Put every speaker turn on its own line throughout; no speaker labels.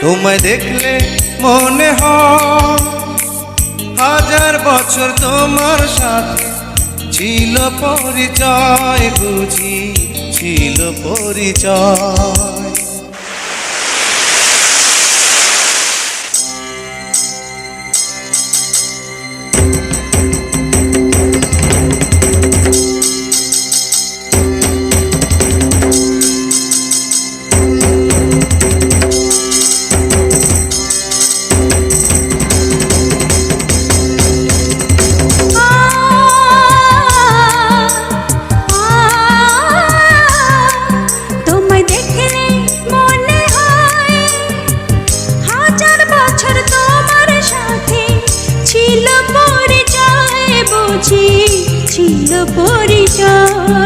তোমায় দেখলে মনে হয় হাজার বছর তোমার সাথে ছিল পরিচয়, বুঝি ছিল পরিচয়।
ছিল পরিচয়।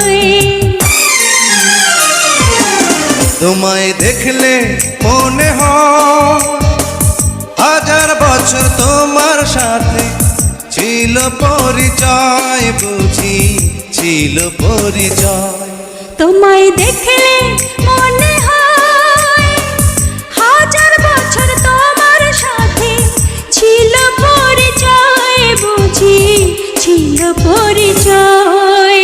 তোমায় দেখলে মনে হয় হাজার বছর তোমার সাথে ছিল পরিচয়, বুঝি ছিল পরিচয়।
তোমায় দেখলে মনে হয় হাজার বছর তোমার সাথে ছিল পরিচয়, বুঝি ছিল পরিচয়।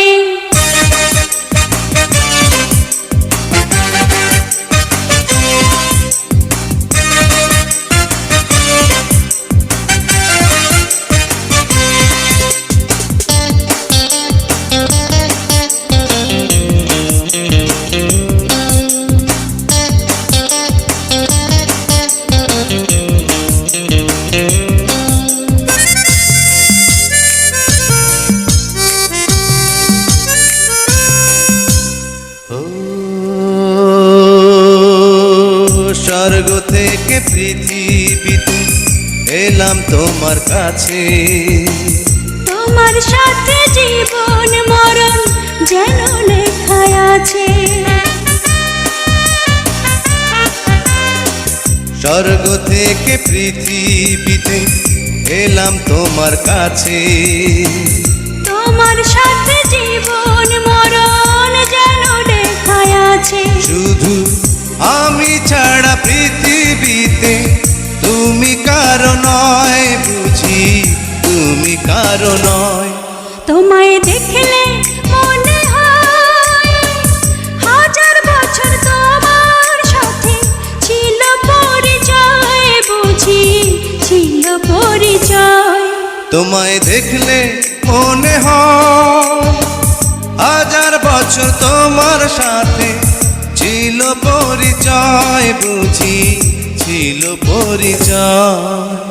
স্বর্গ থেকে পৃথিবীতে এলাম তোমার কাছে,
তোমার সাথে জীবন মরণ যেন লেখা আছে।
স্বর্গ থেকে পৃথিবীতে এলাম তোমার কাছে,
তোমার সাথে জীবন মরণ যেন লেখা আছে।
শুধু আমি ছাড়া পৃথিবীতে তুমি কারো নয়, বুঝি তুমি কারো নয়।
তোমায় দেখলে মনে হয় হাজার বছর তোমার সাথে ছিল পরিচয়, বুঝি ছিল পরিচয়।
তোমায় দেখলে মনে হয় হাজার বছর তোমার সাথে ছিল পরিচয়, বুঝি ছিল পরিচয়।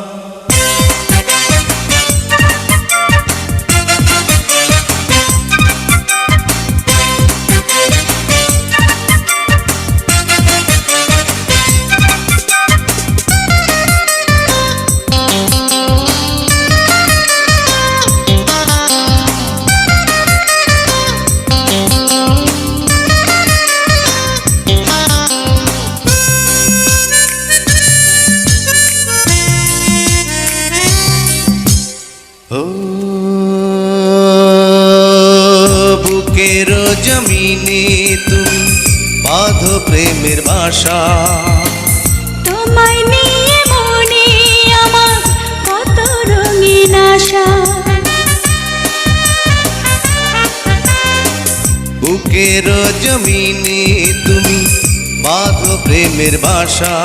বুকের জমিনে তুমি বাঁধো প্রেমের বাসা,
তোমায় নিয়ে মনে আমার কত রঙিন আশা।
বুকের জমিনে তুমি বাঁধো প্রেমের বাসা,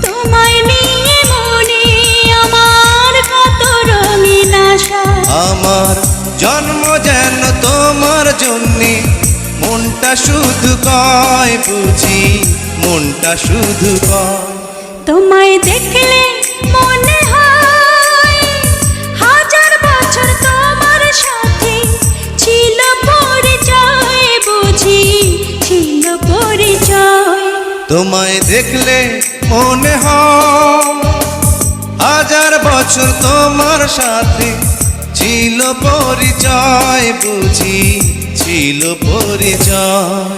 তোমায় নিয়ে মনে আমার কত রঙিন আশা।
আমার জন্ম যেন তোমার জন্যে, মনটা শুধু কয়, বুঝি মনটা শুধু কয়।
তোমায় দেখলে মনে হয় হাজার বছর তোমার সাথে ছিল পরিচয়, বুঝি ছিল পরিচয়।
তোমায় দেখলে মনে হয় হাজার বছর তোমার সাথে ছিল পরিচয়, বুঝি ছিল পরিচয়।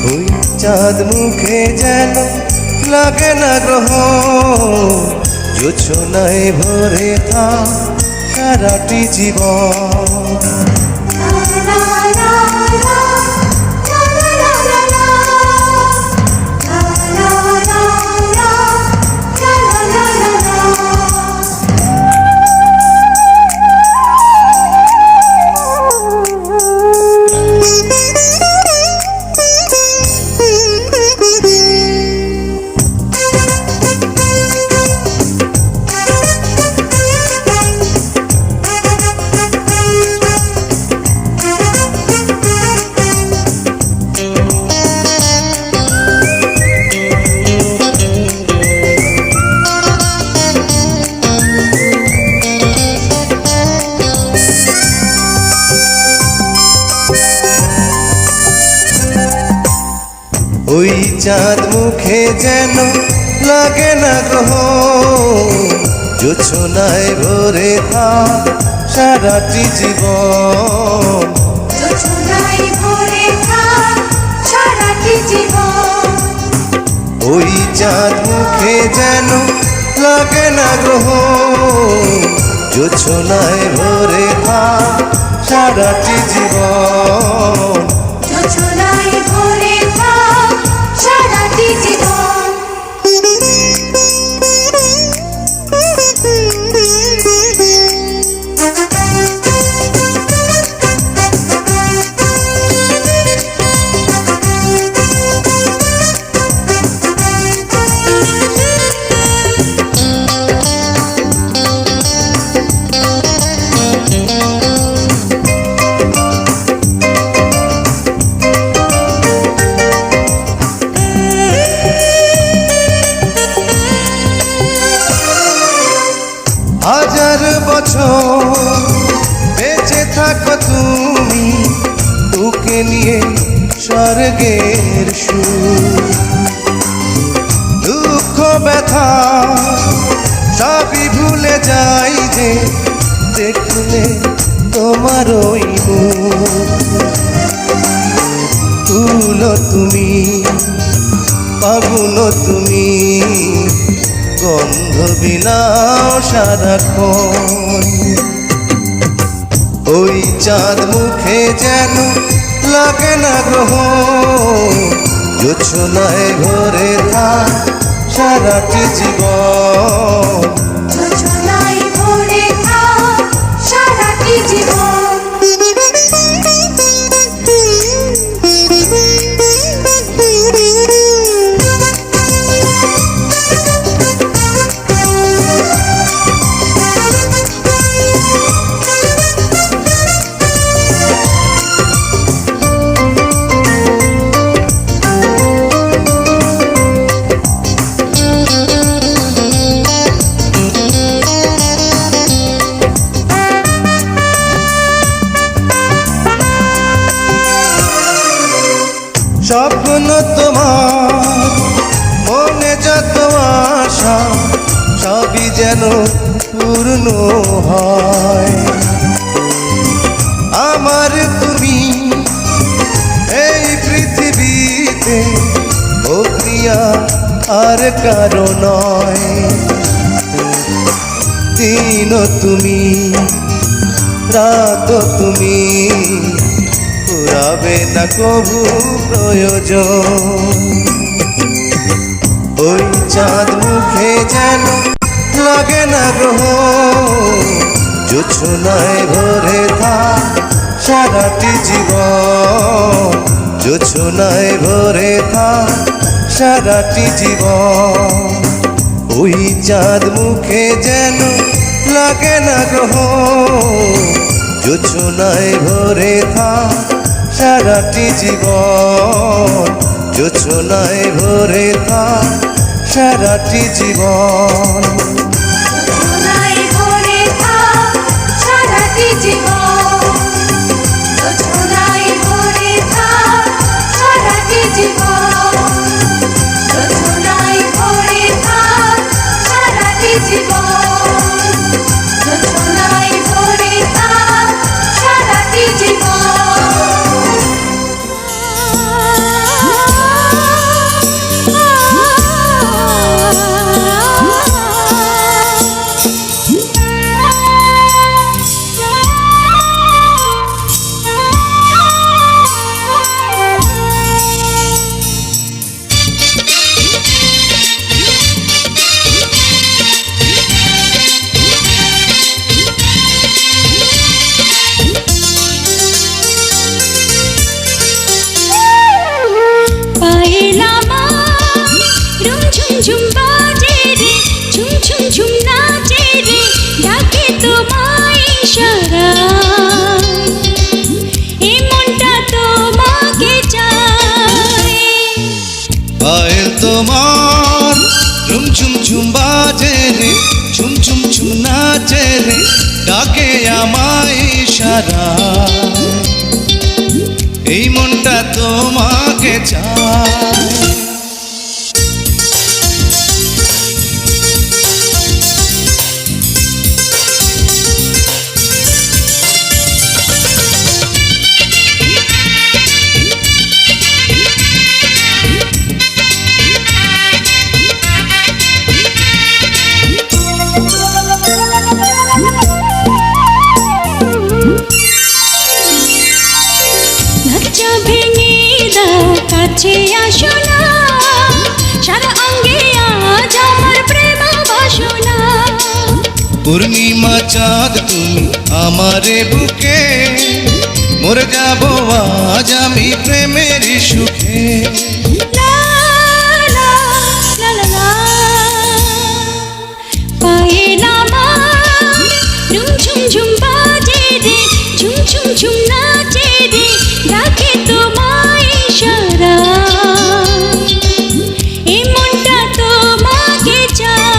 ওই চাঁদ মুখে যেন লাগে না গ্রহ, জোছনায় ভরে থাক সারাটি জীবন। ওই চাঁদ মুখে যেন লাগে না গ্রহ, জোছনায় ভরে থাক সারাটি জীবন। ওই চাঁদ মুখে যেন লাগে না গ্রহ, জোছনায় ভরে থাক সারাটি জীবন। হাজার বছর বেঁচে থাকো তুমি, তোকে নিয়ে স্বর্গের সুর। দুঃখ ব্যথা সবই ভুলে যাই যে দেখলে তোমার ওই মুখ। তুলো তুমি, পাগুলো তুমি, গন্ধ বিলাও সারাক্ষণ। ওই চাঁদ মুখে যেন লাগে না গ্রহ, জোছনায় ভরে থাক সারাটি জীবন। স্বপ্ন তোমার মনে যত আশা, সবই যেন পূর্ণ হয়। আমার তুমি এই পৃথিবীতে, ও প্রিয়া আর কারো নয়। দিন তুমি, রাত তুমি, ফুরাবে না কবু প্রয়োজন। ওই চাঁদ মুখে যেন লাগে না গ্রহ, জোছনায় ভরে থাক সারাটি জীবন। জোছনায় ভরে থাক সারাটি জীবন। ওই চাঁদ মুখে যেন লাগে না গ্রহ, জোছনায় ভরে থাক সারাটি জীবন। জোছনায় ভরে থাক সারাটি জীবন।
জীবন
বাজে রে, ঝুম ঝুম ঝুম নাচে রে, ডাকে আমায় ইশারায়। এই মনটা তোমাকে চায়।
ধাঁচা ভেঙে দাও, কাছে আসো না, সারা অঙ্গে আজ আমার প্রেম বাসনা।
পূর্ণিমা চাঁদ তুমি আমারে বুকে, মরে যাব আজ আমি প্রেমের সুখে।
লা লা লা লা লা, পায়েল আমার ঝুম ঝুম ঝুম বাজে রে, ঝুম ঝুম ঝুম নাচে রে, ডাকে তোমায় ইশারায়। এই মনটা তোমাকে চায়।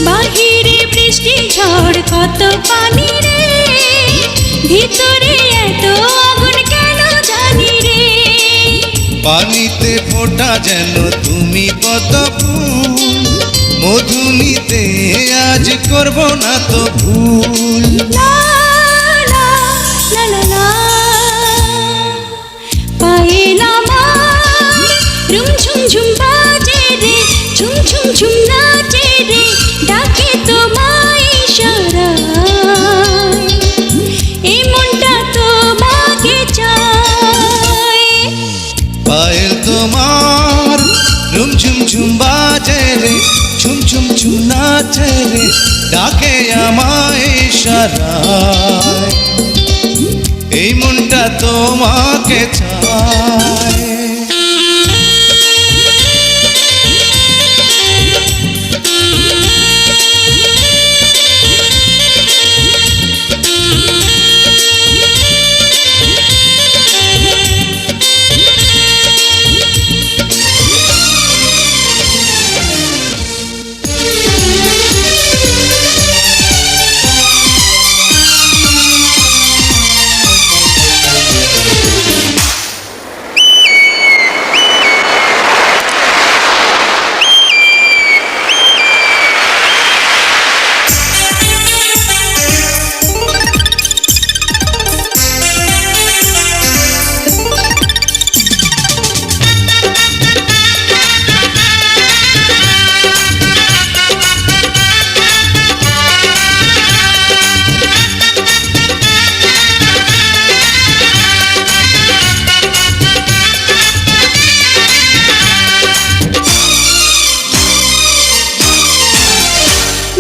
বাহিরে বৃষ্টি ঝড় কত পানি রে, ভিতরে এত আগুন কেন জানি রে।
পানিতে ফোটা যেন তুমি কত ফুল, মধু নিতে আজ করব না তো ভুল।
লা লা লা লা লা, পায়েল আমার ঝুম ঝুম ঝুম বাজে রে, ঝুম ঝুম ঝুম নাচে রে, ডাকে তোমায় ইশারায়। এই মনটা তোমাকে চায়।
পায়েল তোমার ঝুম ঝুম ঝুম বাজে রে, ঝুম ঝুম ঝুম নাচে রে, ডাকে আমায় ইশারায়। এই মনটা তোমাকে চায়।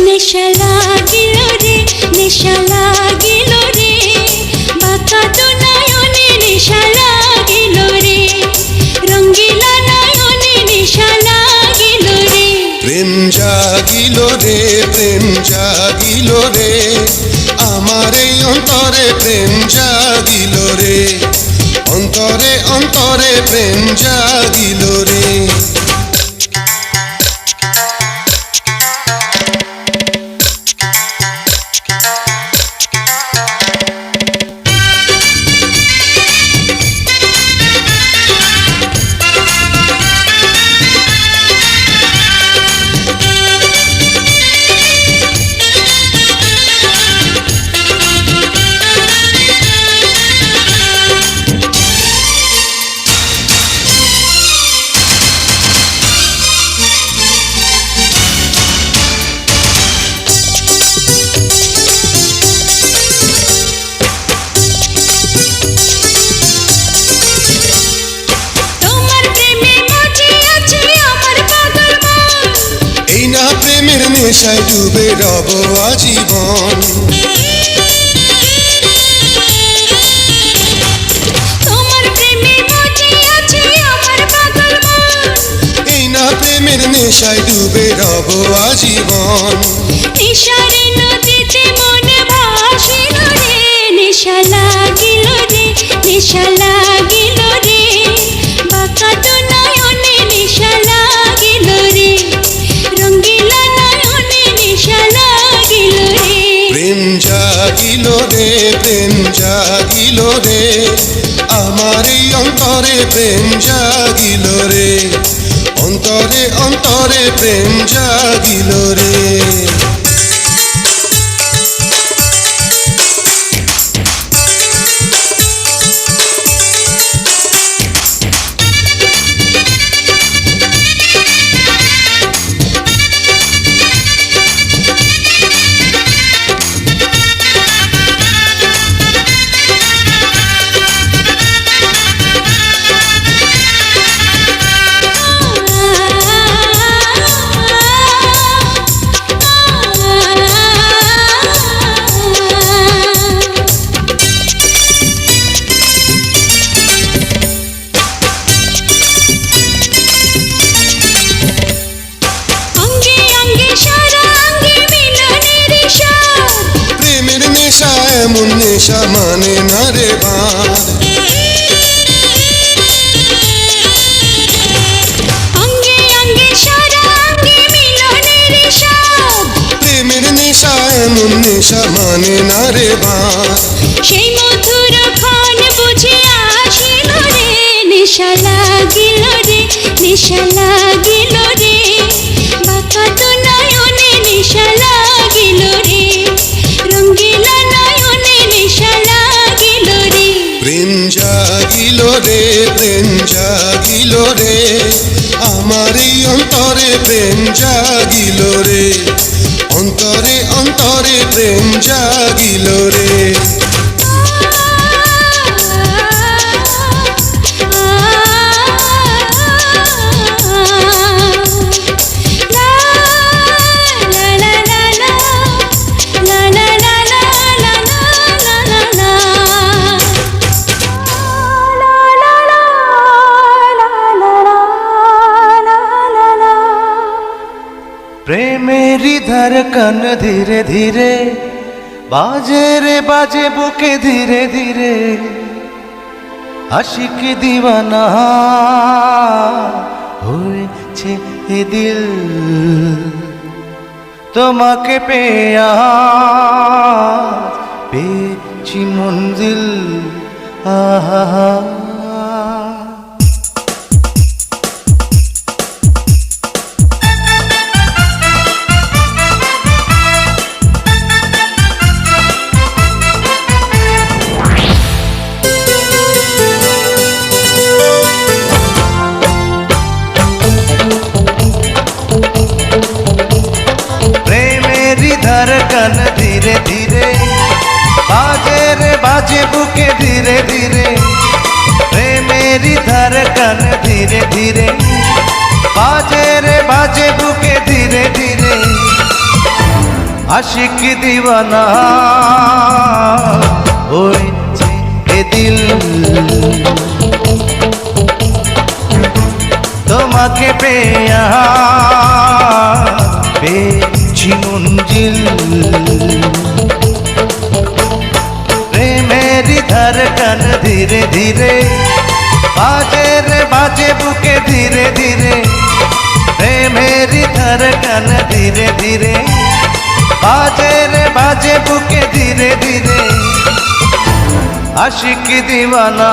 নেশা লাগিল রে, নেশা লাগিল রে, বাঁকা তো নয়নে নেশা লাগিল রে, রঙ্গিলা নয়নে নেশা লাগিল রে।
প্রেম জাগিল রে, প্রেম জাগিল রে, আমার এই অন্তরে প্রেম জাগিল রে, অন্তরে অন্তরে প্রেম জাগিল রে। প্রেমের নেশায় ডুবে রব আজীবন।
তোমার প্রেমে মজে আছে আমার পাগল মন,
এই না প্রেমের নেশায় ডুবে রব আজীবন।
নেশারে নদীতে মন ভাসিল রে, নেশা লাগিল রে, নেশা লাগিল রে, বাঁকা তো নয়নে নেশা লাগিল রে, রঙ্গিলা নয়নে নেশা লাগিল রে।
প্রেম জাগিল রে, প্রেম জাগিল রে, আমার এই অন্তরে প্রেম জাগিল রে, অন্তরে অন্তরে প্রেম জাগিল রে।
অঙ্গে অঙ্গে সারা অঙ্গে মিলনের স্বাদ,
প্রেমের নেশা এমন নেশা মানে না রে বাঁধ।
অঙ্গে অঙ্গে সারা অঙ্গে মিলনের স্বাদ,
প্রেমের নেশা এমন নেশা মানে না রে বাঁধ।
সেই মধুর ক্ষণ বুঝে আসিল রে, নেশা লাগিল রে, নেশা লাগিল রে, বাঁকা তো নয়নে নেশা লাগিল রে, রঙ্গিলা নয়নে নেশা লাগিল রে।
প্রেম জাগিল রে, প্রেম জাগিল রে, আমার এই অন্তরে প্রেম জাগিল রে, অন্তরে অন্তরে প্রেম জাগিল রে।
প্রেমেরই ধড়কন ধীরে ধীরে বাজে রে বাজে বুকে ধীরে ধীরে, আশিক দিওয়ানা হয়েছে এ দিল, তোমাকে পেয়ে আজ পেয়েছি মঞ্জিল। আহা धड़कन धीरे धीरे बाजे रे बाजे बुके धीरे धीरे, प्रेमेरी धड़कन धीरे धीरे बाजे रे बाजे बुके धीरे धीरे, आशिक दीवाना হয়েছে এ দিল, তোমাকে পেয়ে পেয়েছি মঞ্জিল। প্রেমেরই ধড়কন ধীরে ধীরে বাজে রে বাজে বুকে ধীরে ধীরে, প্রেমেরই ধড়কন ধীরে ধীরে বাজে রে বাজে বুকে ধীরে ধীরে, আশিক দিওয়ানা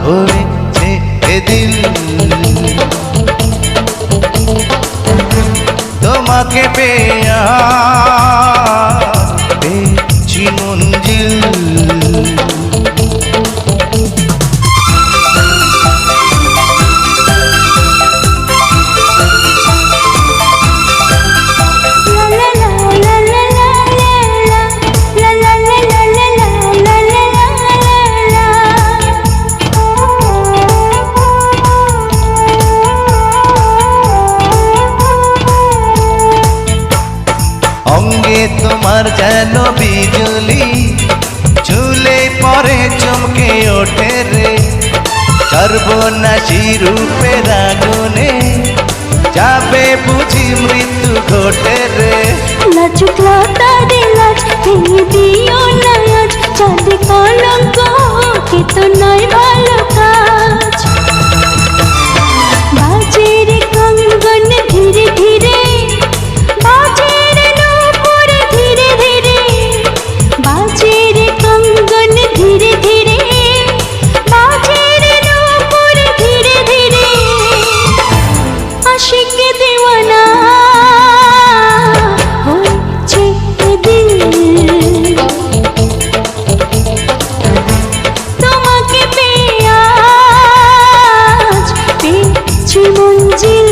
হয়েছে এ দিল, তোমাকে পেয়ে পেয়েছি মঞ্জিল। তোমার যেন বিজলি ঝুলে পরে চমকে ওঠে রে সর্বনাশী রূপের আগুনে যাবে বুঝি মৃত্যু ঘটে রে
লাজুক লতারে লাজ ভেঙে দিও না আজ চাঁদে কলঙ্ক কে তো নয় ভালো কাজ বাজে রে কঙ্গন ধীরে ধীরে বাজে রে নূপুর ধীরে ধীরে বাজে রে কঙ্গন ধীরে ধীরে বাজে রে নূপুর ধীরে ধীরে আশিক দিওয়ানা হয়েছে দিল তোমাকে পেয়ে আজ পেয়েছি মঞ্জিল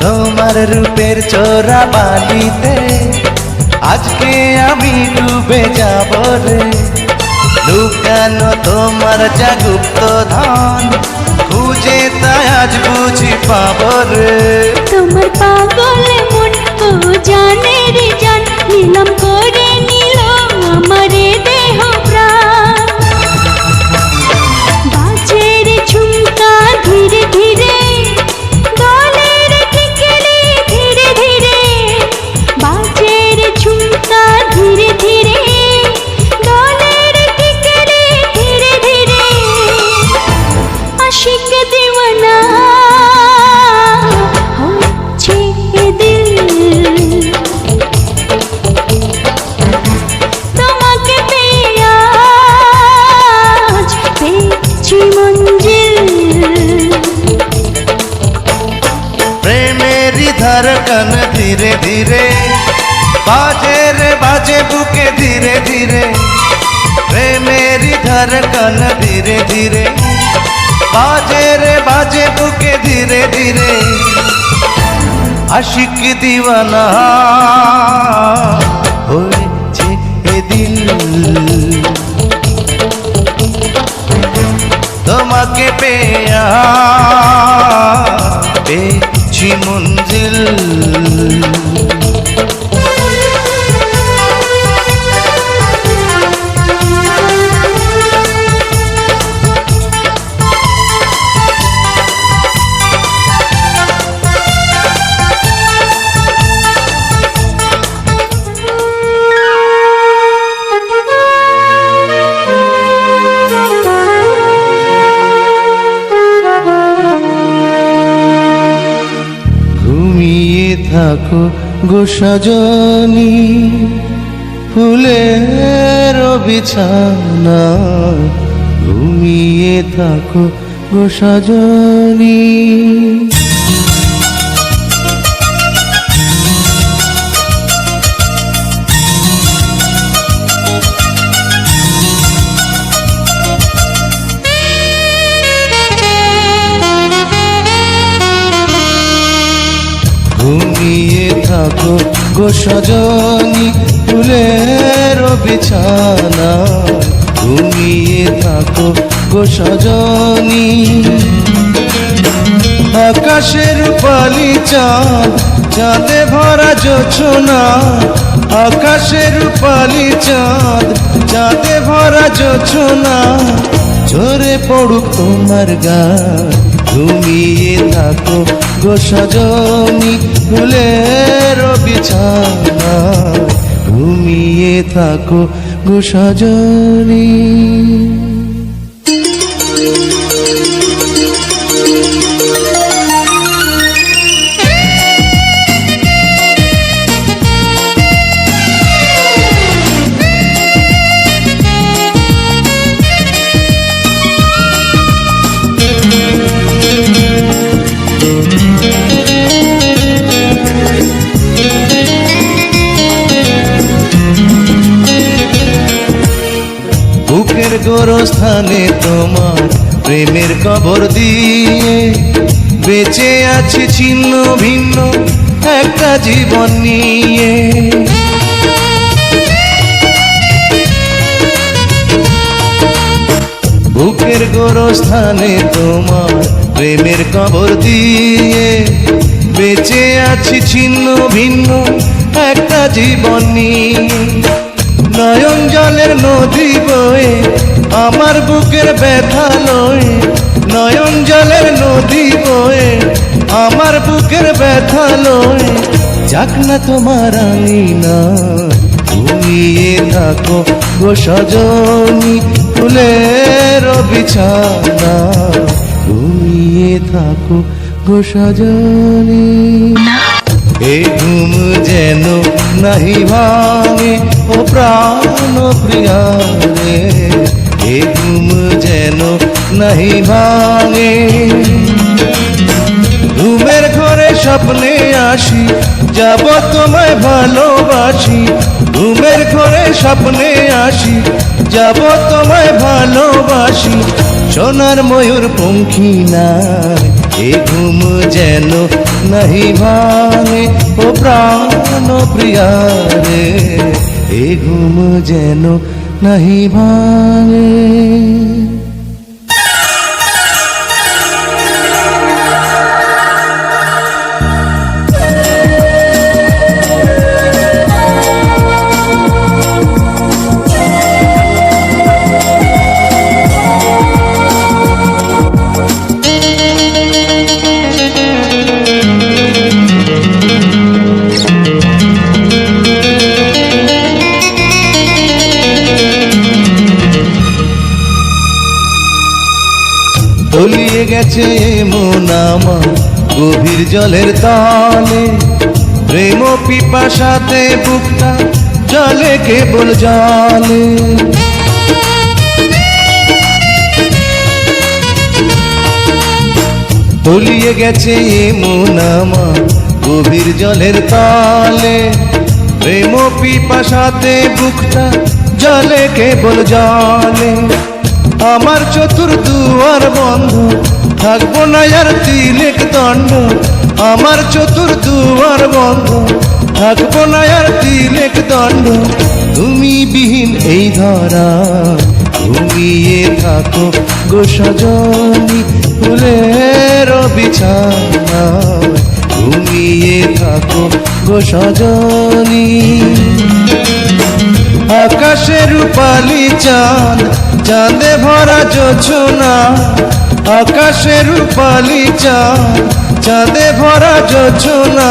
তোমার রূপের চোরা বালিতে আজকে আমি ডুবে যাব রে লুকানো তোমার যা গুপ্ত ধন খুঁজে তাই আজ বুঝি পাব রে
তোমার পাগলে মন ও জানে রে জান নিলাম করে নিল আমারে দেহ প্রাণ বাজে রে ঝুমকা ধীরে ধীরে গলে রে টিকলি ধীরে ধীরে বাজে রে ঝুমকা ধীরে ধীরে গলে রে টিকলি ধীরে ধীরে আশিক দিওয়ানা হচ্ছে দিল তোমাকে পেয়ে আজ পেয়েছি মঞ্জিল
প্রেমেরই ধড়কন ধীরে ধীরে বাজে রে বাজে বুকে ধীরে ধীরে প্রেমেরই ধড়কন ধীরে ধীরে বাজে রে বাজে বুকে ধীরে ধীরে আশিক দিওয়ানা হয়েছে এ দিল তোমাকে পেয়ে পেয়েছি মঞ্জিল ঘুমিয়ে থাকো গো সজনী ফুলের বিছানা ঘুমিয়ে থাকো গো সজনী ঘুমিয়ে থাকো গো সজনী ফুলের বিছানা ঘুমিয়ে থাকো গো সজনী আকাশের পালি চাঁদ চাঁদে ভরা জোছনা আকাশের পালি চাঁদ চাঁদে ভরা জোছনা ঝরে পড়ুক তোমার গান ঘুমিয়ে থাকো গো সজনী ফুলের বিছানা ঘুমিয়ে থাকো গো সজনী গোরস্থানে তোমার প্রেমের কবর দিয়ে বেঁচে আছি ছিন্ন ভিন্ন একটা জীবন নিয়ে। বুকের গোরস্থানে তোমার প্রেমের কবর দিয়ে বেঁচে আছি ছিন্ন ভিন্ন একটা জীবন নিয়ে। নয়ন জলের নদী বয়ে আমার বুকের ব্যথা লয়ে, নয়ন জলের নদী বয়ে আমার বুকের ব্যথা লয়ে। যাক না তোমার আঙিনা ঘুমিয়ে থাকো গো সজনী, ফুলের বিছানা ঘুমিয়ে থাকো গো সজনী। এই ঘুম যেন নাহি ভাঙে ও প্রাণ প্রিয়া রে, এই ঘুম যেন নাহি ভাঙে। ঘুমের ঘরে স্বপ্নে আসি যাব তোমায় ভালোবাসি, ঘুমের ঘরে স্বপ্নে আসি যাব তোমায় ভালোবাসি। সোনার ময়ূর পঙ্খী নাই এ ঘুম যেন নাহি ভাঙে ও প্রাণ প্রিয়া রে, এ ঘুম যেন নাহি ভাঙে। তলিয়ে গেছে মন আমার গভীর জলের তলে, প্রেম পিপাসাতে বুকটা জলে কেবল জলে। তলিয়ে গেছে মন আমার গভীর জলের তলে, প্রেম পিপাসাতে বুকটা জলে কেবল জলে। আমার চতুর্দুয়ার বন্ধ থাকবো না আর তিলেক দণ্ড, আমার চতুর্দুয়ার বন্ধ থাকবো না আর তিলেক দণ্ড। তুমি বিহীন এই ধরা ঘুমিয়ে থাকো গো সজনী, ফুলের বিছানা ঘুমিয়ে থাকো গো সজনী। আকাশে রূপালি চাঁদ চাঁদে ভরা জোছনা, আকাশে রূপালি চাঁদ চাঁদে ভরা জোছনা।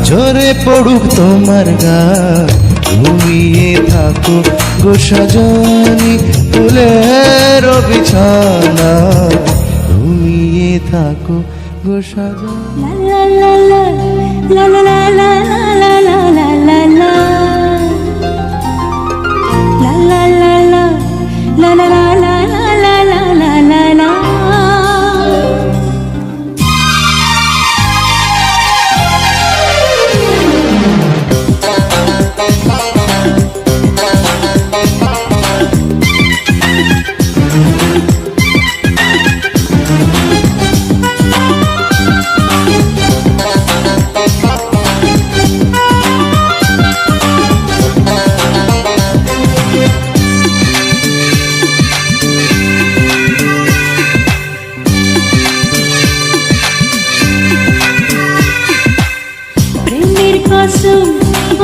ঝরে পড়ুক তোমার গান ঘুমিয়ে থাকো গো সজনী, ফুলের বিছানা ঘুমিয়ে থাকো গো সজনী।
লা লা লা লা লা লা লা লা লা লা লা লা। La la la la la la la la la la la la la.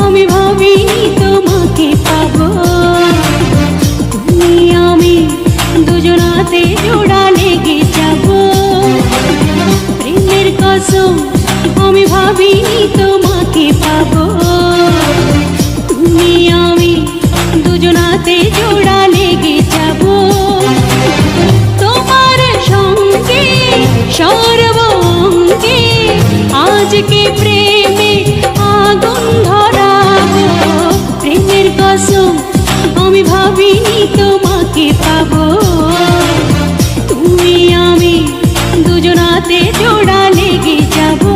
আমি ভাবিনি তোমাকে পাবো, তুমি আমি দুজনাতে জোড়া লেগে যাবো। প্রেমের কসম আমি ভাবিনি তোমাকে পাবো, তুমি আমি দুজনাতে জোড়া লেগে যাবো। তোমার সঙ্গে সর্বঙ্গে আজকে প্রেমে আগুন ধরাবো। প্রেমের কসম আমি ভাবিনি তোমাকে পাবো, তুমি আমি দুজনাতে জোড়া লেগে যাবো।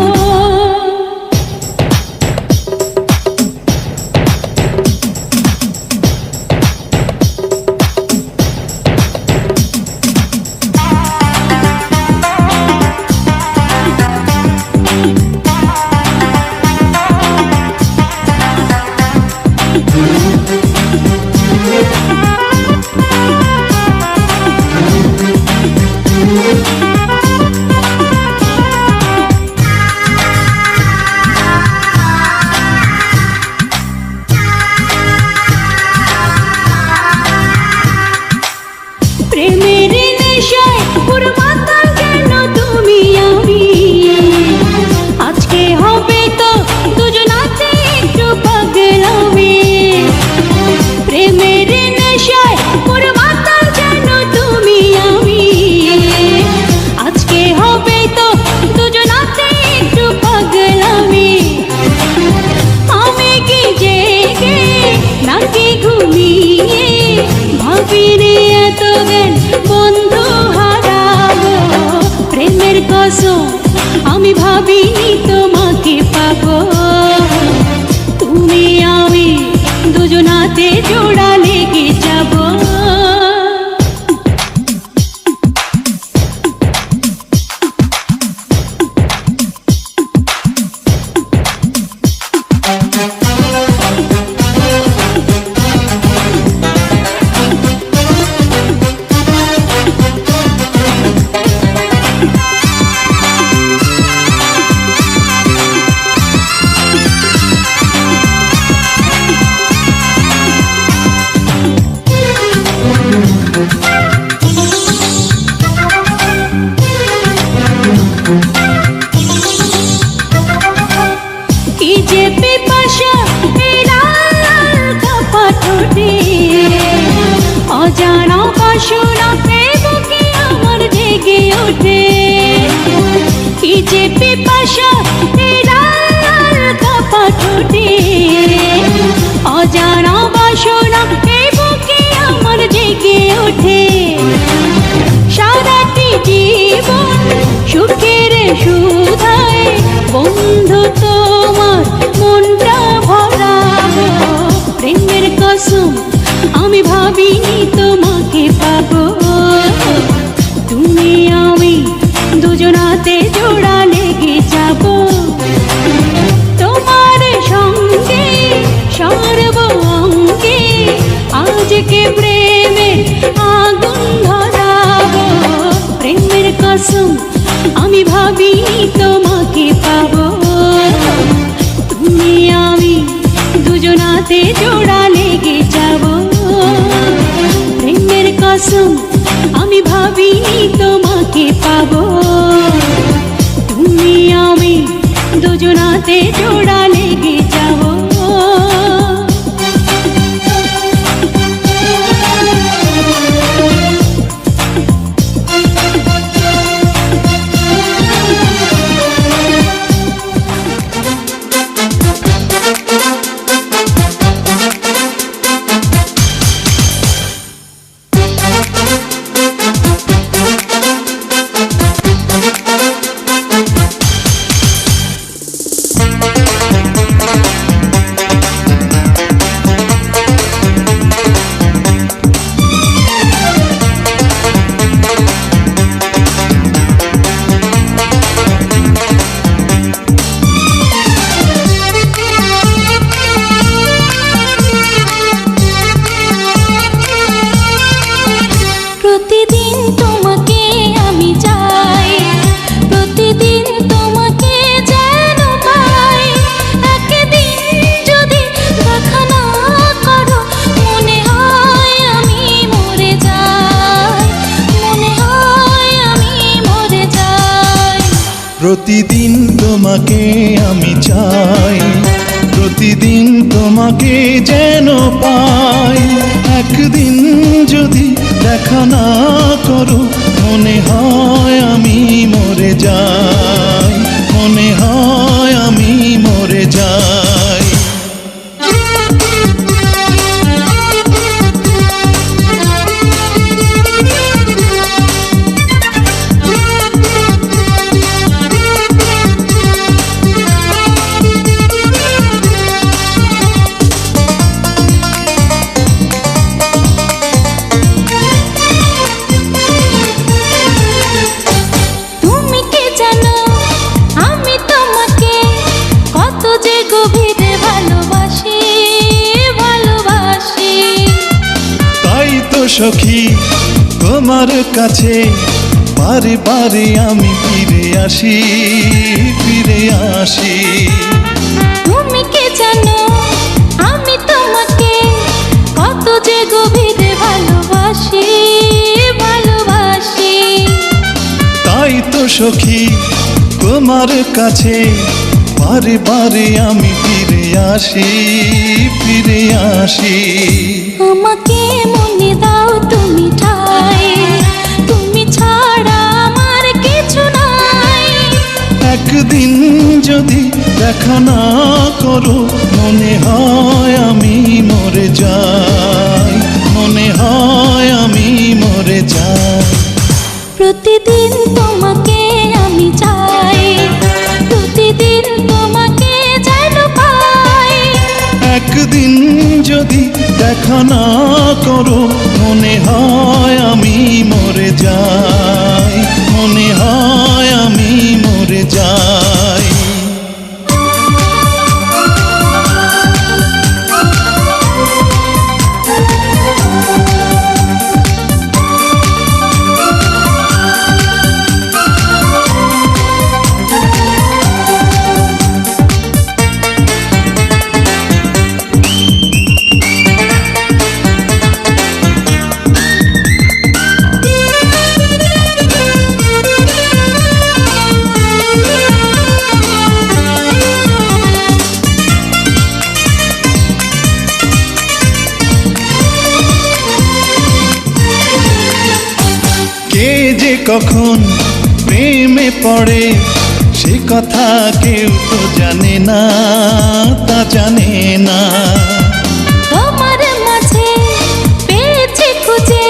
অজানা বাসনাতে বুকে আমার জেগে ওঠে কি যে পিপাসা এই লাল লাল কাপা ঠোঁটে অজানা বাসনা এই বুকে আমার জেগে ওঠে সারাটি জীবন সুখের সুধায় বন্ধু তোমার মনটা ভরাবো প্রেমের কসম আমি ভাবিনি তোমাকে পাবো তুমি আমি দুজনাতে জোড়া লেগে যাব তোমার সঙ্গে সর্বঙ্গে আজকে প্রেমের আগুন ধরাবো প্রেমের কসম আমি ভাবিনি তোমাকে পাবো তুমি আমি দুজনাতে জোড়া লেগে যাব প্রেমের কসম আমি ভাবিনি তোমাকে পাবো তুমি আমি দুজনাতে জোড়া লেগে যাব
প্রতিদিন তোমাকে আমি চাই প্রতিদিন তোমাকে যেন পাই একদিন যদি দেখা না করো মনে হয় আমি মরে যাই মনে হয় আমি মরে যাই সখী তোমার কাছে বারে বারে আমি ফিরে আসি
তুমি কি জানো আমি তোমাকে কত যে গভীরে ভালোবাসি
তাই তো সখী তোমার কাছে বারে বারে আমি ফিরে আসি
আমাকে মনে দাও তুমি ঠাই তুমি ছাড়া আমার কিছু নাই
একদিন যদি দেখা না করো মনে হয় আমি মরে যাই মনে হয় আমি মরে যাই
প্রতিদিন তোমাকে আমি চাই প্রতিদিন তোমাকে যেন পাই
একদিন যদি দেখা না করো মনে হয় আমি মরে যাই মনে হয় আমি মরে যাই কখন প্রেমে পড়ে সে কথা কেউ তো জানে না, তা জানে না।
তোমার মাঝে পেয়েছি খুঁজে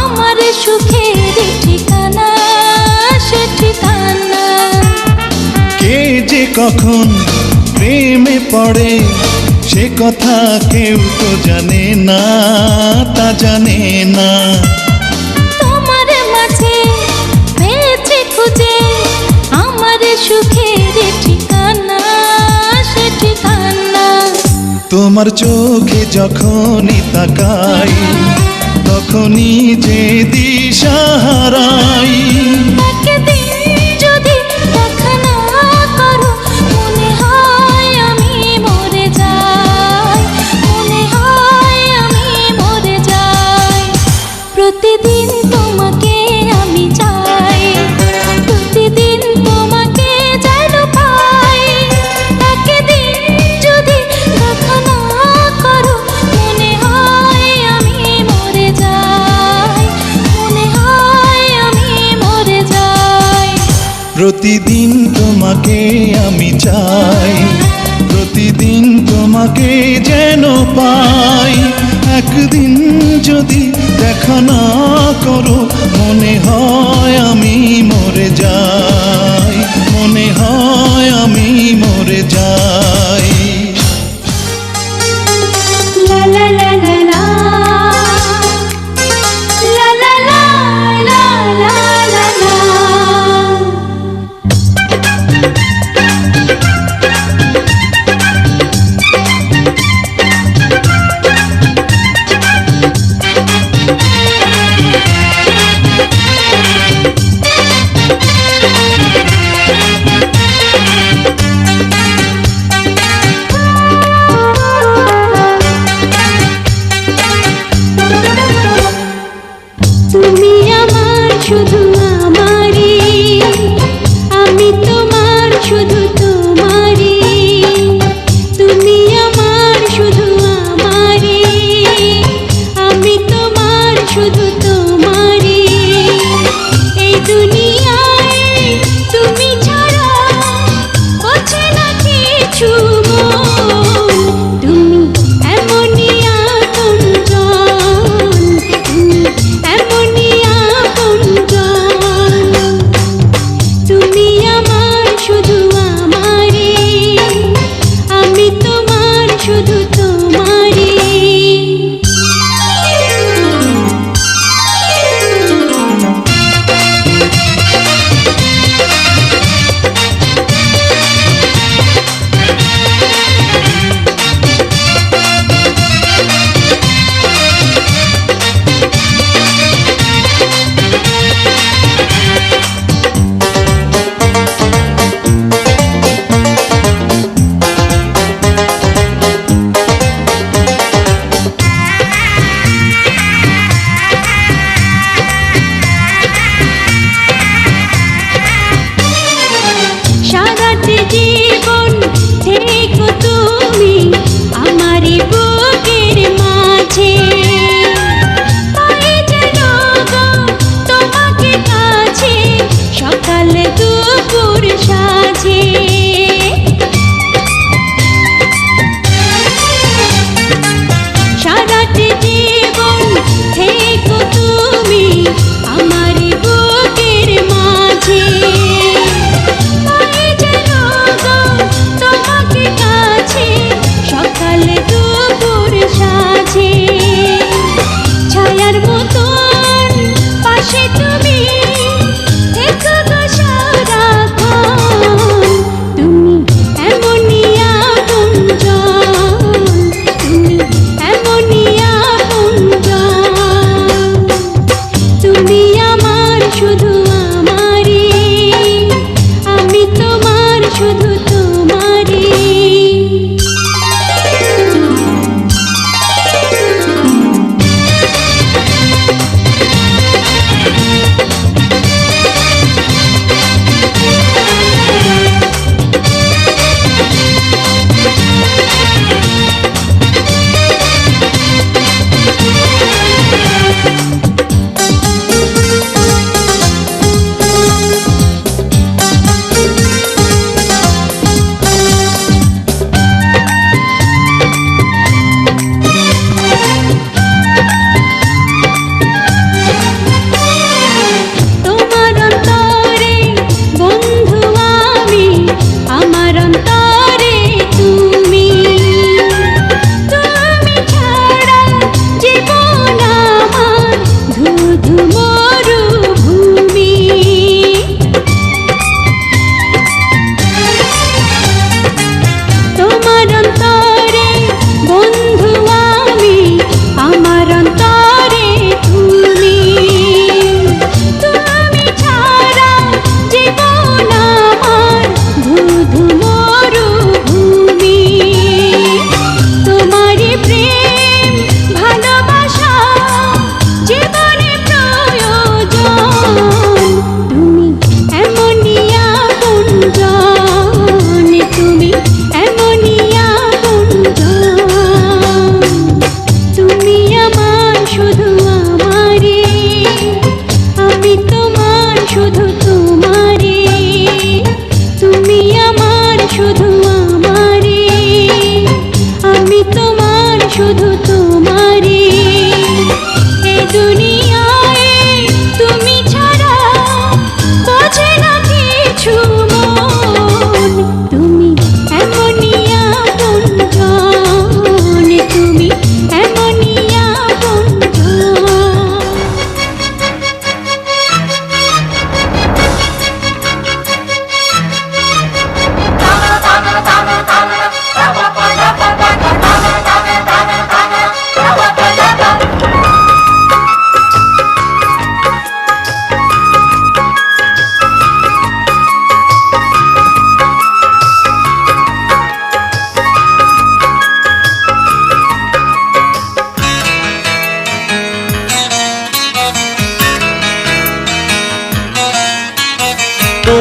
আমার সুখের ঠিকানা, সে ঠিকানা।
কে যে কখন প্রেমে পড়ে সে কথা কেউ তো জানে না, তা জানে না।
তোমার মাঝে পেয়েছি খুঁজে আমার সুখের ঠিকানা, সে ঠিকানা।
তোমার চোখে যখনই তাকাই তখনই যে দিশা হারাই।
একদিন যদি দেখা না করো মনে হয় আমি মরে যাই, মনে হয় আমি মরে যাই। প্রতিদিন তোমাকে আমি চাই, প্রতিদিন তোমাকে যেন পাই। একদিন যদি দেখা না করো মনে হয় আমি মরে যাই, মনে হয় আমি মরে যাই।
প্রতিদিন তোমাকে আমি চাই, প্রতিদিন তোমাকে যেন পাই। একদিন যদি দেখা না করো মনে হয় আমি মরে যাই, মনে হয় আমি মরে যাই।
লা লা লা লা লা, লা লা লা লা লা লা লা।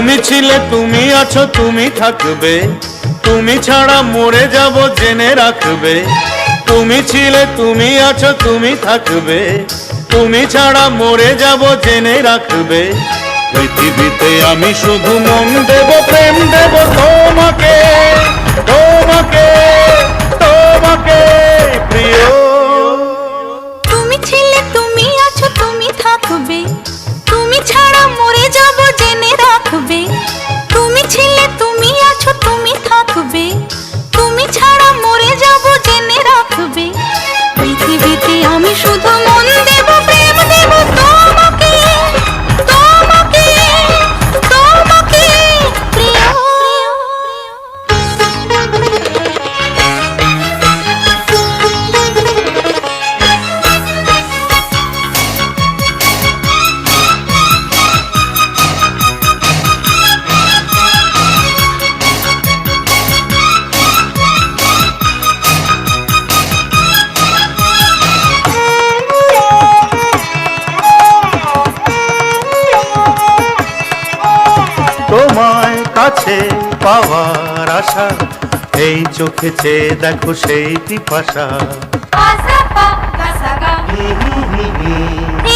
তুমি ছিলে তুমি আছো তুমি থাকবে, তুমি ছাড়া মরে যাব জেনে রাখবে। তুমি ছিলে তুমি আছো তুমি থাকবে, তুমি ছাড়া মরে যাব জেনে রাখবে। পৃথিবীতে আমি শুধু মন দেব প্রেম দেব তোমাকে, তোমাকে, তোমাকে প্রিয়।
তুমি ছিলে তুমি আছো তুমি থাকবে, তুমি ছাড়া মরে যাব জেনে রাখবে। তুমি ছিলে তুমি আছো তুমি থাকবে, তুমি ছাড়া মরে যাব জেনে রাখবে। পৃথিবীতে আমি শুধু মন দেব প্রেম দেব তোমাকে, তোমাকে, তোমাকে প্রিয়।
তোমায় কাছে পাওয়ার আশা, এই চোখে চেয়ে দেখো সেই পিপাসা।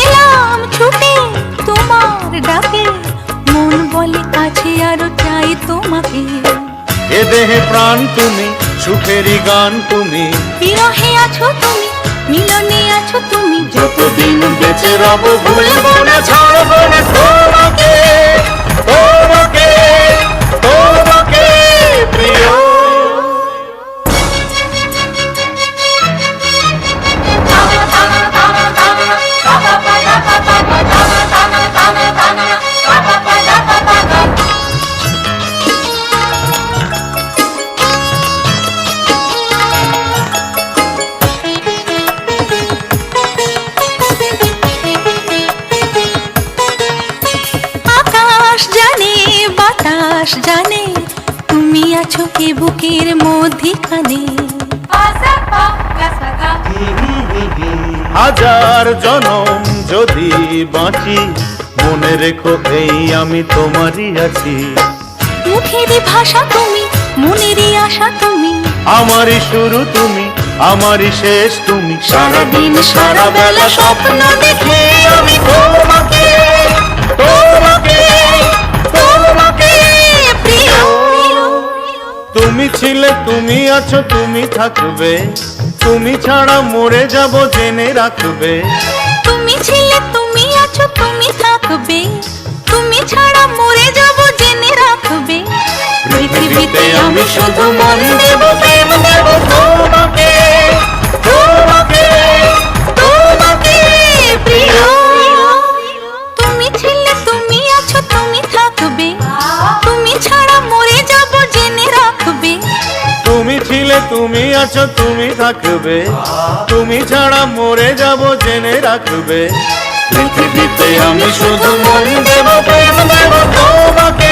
এলাম ছুটে তোমার ডাকে, মন বলে কাছে আরো চাই তোমাকে।
এ দেহে প্রাণ তুমি, সুখেরই গান তুমি,
বিরহে আছো তুমি, মিলনে আছো তুমি।
যতদিন বেঁচে রব ভুলবো না ছাড়বো না তোমাকে, তোমাকে, তোমাকে প্রিয়।
আকাশ জানে বাতাস জানে, তুমি আছো কে বুকের মধ্যিখানে।
হাজার জনম যদি বাঁচি, মনে রেখো এই আমি তোমারই আছি।
মুখেরই ভাষা তুমি, মনেরই আশা তুমি,
আমারই শুরু তুমি, আমারই শেষ তুমি।
সারাদিন সারা বেলা স্বপ্ন দেখি
আমি তোমাকে, তোমাকে, তোমাকে
প্রিয়।
তুমি ছিলে তুমি আছো তুমি থাকবে, তুমি ছাড়া মরে যাব জেনে রাখবে।
তুমি ছিলে তুমি আছো তুমি থাকবে, তুমি ছাড়া মরে যাব জেনে রাখবে। পৃথিবীতে আমি শুধু মন দেব প্রেম দেব তোমাকে, তোমাকে, তোমাকে প্রিয়। তুমি ছিলে তুমি আছো তুমি থাকবে, তুমি ছাড়া মরে যাব জেনে রাখবে।
তুমি ছিলে তুমি আছো তুমি থাকবে, তুমি ছাড়া মরে যাব জেনে রাখবে। পৃথিবীতে আমি শুধু মন দেব প্রেম দেব তোমাকে।